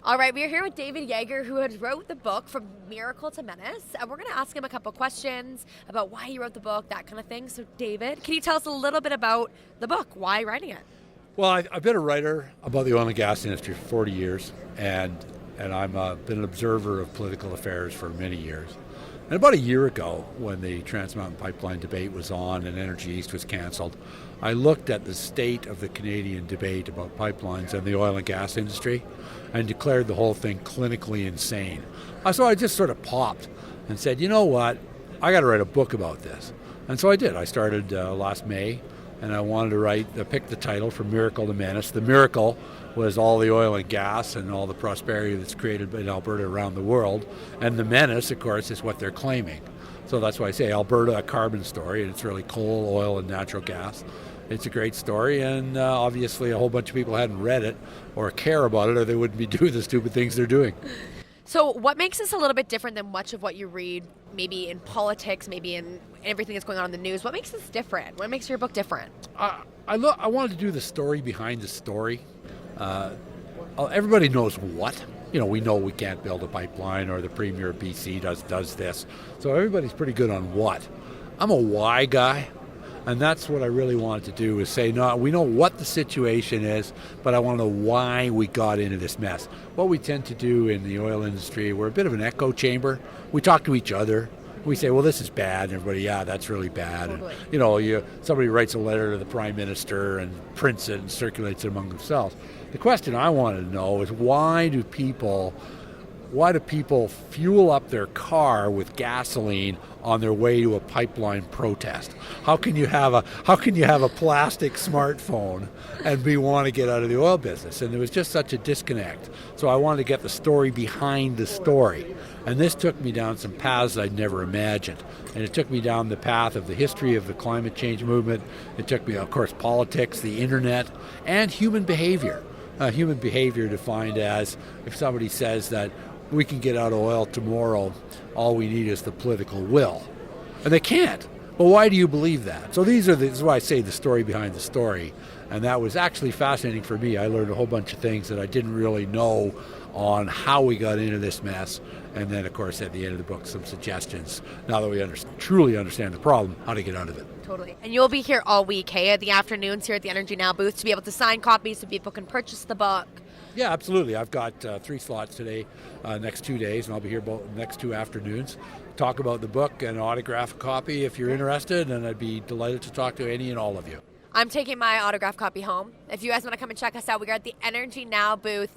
All right, we are here with David Yager, who had wrote the book From Miracle to Menace, and we're going to ask him a couple questions about why he wrote the book, that kind of thing. So, David, can you tell us a little bit about the book? Why writing it? Well, I've been a writer about the oil and gas industry for 40 years, and I've been an observer of political affairs for many years. And about a year ago, when the Trans Mountain Pipeline debate was on and Energy East was canceled, I looked at the state of the Canadian debate about pipelines and the oil and gas industry and declared the whole thing clinically insane. So I just sort of popped and said, you know what, I got to write a book about this. And so I did. I started last May, and I wanted to pick the title From Miracle to Menace. The miracle was all the oil and gas and all the prosperity that's created in Alberta around the world. And the menace, of course, is what they're claiming. So that's why I say Alberta, a carbon story, and it's really coal, oil, and natural gas. It's a great story, and obviously a whole bunch of people hadn't read it or care about it, or they wouldn't be doing the stupid things they're doing. So what makes this a little bit different than much of what you read, maybe in politics, maybe in everything that's going on in the news? What makes this different? What makes your book different? I wanted to do the story behind the story. Everybody knows what. You know, we know we can't build a pipeline, or the Premier of BC does this. So everybody's pretty good on what. I'm a why guy. And that's what I really wanted to do, is say, no, we know what the situation is, but I want to know why we got into this mess. What we tend to do in the oil industry, we're a bit of an echo chamber. We talk to each other. We say, well, this is bad. And everybody, yeah, that's really bad. Totally. And, somebody writes a letter to the Prime Minister and prints it and circulates it among themselves. The question I wanted to know is, why do people fuel up their car with gasoline on their way to a pipeline protest? How can you have a plastic smartphone and want to get out of the oil business? And there was just such a disconnect. So I wanted to get the story behind the story. And this took me down some paths I'd never imagined. And it took me down the path of the history of the climate change movement. It took me, of course, politics, the internet, and human behavior. Human behavior defined as, if somebody says that we can get out of oil tomorrow, all we need is the political will. And they can't. Well, why do you believe that? So this is why I say the story behind the story. And that was actually fascinating for me. I learned a whole bunch of things that I didn't really know on how we got into this mess. And then, of course, at the end of the book, some suggestions, now that we truly understand the problem, how to get out of it. Totally. And you'll be here all week, hey, at the afternoons here at the EnergyNow booth to be able to sign copies so people can purchase the book. Yeah, absolutely. I've got 3 slots today, next 2 days, and I'll be here both next 2 afternoons. Talk about the book and autograph a copy if you're interested, and I'd be delighted to talk to any and all of you. I'm taking my autograph copy home. If you guys want to come and check us out, we are at the EnergyNow booth.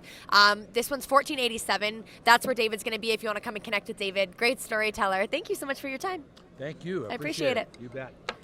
This one's $14.87. That's where David's going to be if you want to come and connect with David. Great storyteller. Thank you so much for your time. Thank you. I appreciate it. You bet.